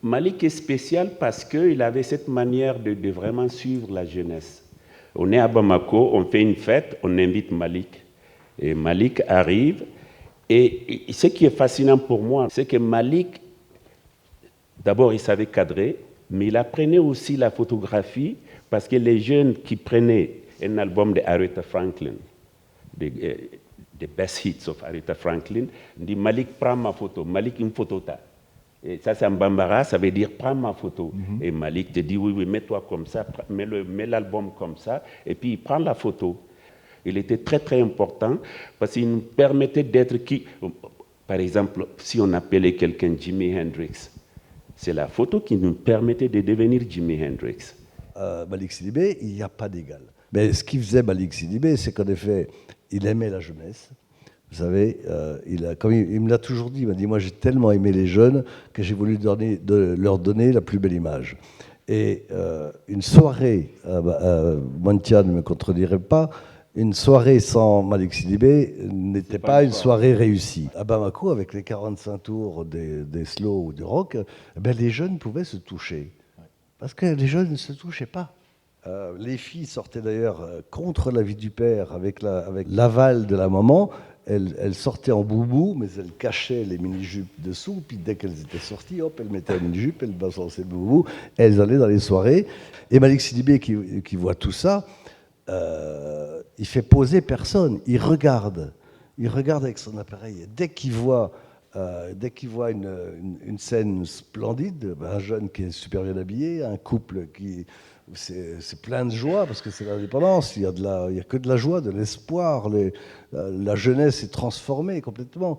Malik est spécial parce qu'il avait cette manière de vraiment suivre la jeunesse. On est à Bamako, on fait une fête, on invite Malik. Et Malik arrive. Et ce qui est fascinant pour moi, c'est que Malik, d'abord, il savait cadrer, mais il apprenait aussi la photographie parce que les jeunes qui prenaient un album de Aretha Franklin, the best hits of Aretha Franklin, dit Malik, prends ma photo. Malik, une photo ta. Et ça, c'est en bambara, ça veut dire prends ma photo. Et Malik te dit oui, mets-toi comme ça, mets l'album comme ça, et puis il prend la photo. Il était très très important parce qu'il nous permettait d'être qui. Par exemple, si on appelait quelqu'un Jimi Hendrix, c'est la photo qui nous permettait de devenir Jimi Hendrix. Malik Sidibé, il n'y a pas d'égal. Mais ce qui faisait Malik Sidibé, c'est qu'en effet, il aimait la jeunesse. Vous savez, comme il me l'a toujours dit, il m'a dit, moi j'ai tellement aimé les jeunes que j'ai voulu leur donner la plus belle image. Et une soirée, Montia ne me contredirait pas, une soirée sans Malik Sidibé n'était pas une soirée réussie. À Bamako, avec les 45 tours des slow ou du rock, les jeunes pouvaient se toucher. Parce que les jeunes ne se touchaient pas. Les filles sortaient d'ailleurs contre l'avis du père, avec l'aval de la maman. Elles sortaient en boubou, mais elles cachaient les mini-jupes dessous. Puis dès qu'elles étaient sorties, hop, elles mettaient une mini-jupe, elles balançaient le boubou, elles allaient dans les soirées. Et Malik Sidibé, qui voit tout ça, il fait poser personne. Il regarde avec son appareil. Dès qu'il voit une scène splendide, un jeune qui est super bien habillé, un couple qui... C'est plein de joie parce que c'est l'indépendance, il y a que de la joie, de l'espoir, la jeunesse est transformée complètement.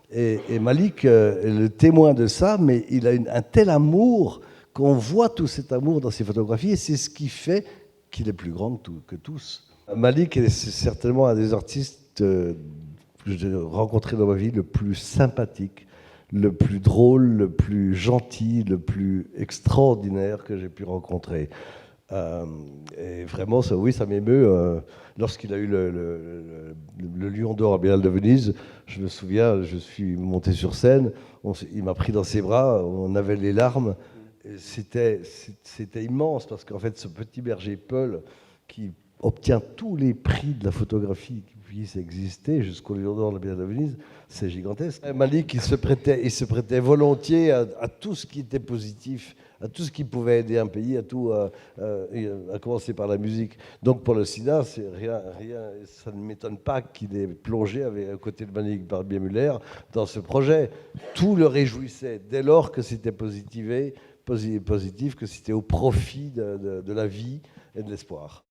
Et Malik est le témoin de ça, mais il a un tel amour qu'on voit tout cet amour dans ses photographies et c'est ce qui fait qu'il est plus grand que tous. Malik est certainement un des artistes que j'ai rencontré dans ma vie le plus sympathique, le plus drôle, le plus gentil, le plus extraordinaire que j'ai pu rencontrer. Et vraiment, ça m'émeut. Lorsqu'il a eu le Lion d'Or à Biennale de Venise, je me souviens, je suis monté sur scène, il m'a pris dans ses bras, on avait les larmes. C'était immense parce qu'en fait, ce petit berger Peul qui obtient tous les prix de la photographie qui puissent exister jusqu'au Lion d'Or de la Biennale de Venise, c'est gigantesque. Malik, il se prêtait volontier à tout ce qui était positif, à tout ce qui pouvait aider un pays, à commencer par la musique. Donc pour le sida, c'est rien, ça ne m'étonne pas qu'il ait plongé à côté de Malik Barbier-Muller dans ce projet. Tout le réjouissait dès lors que c'était positif, que c'était au profit de la vie et de l'espoir.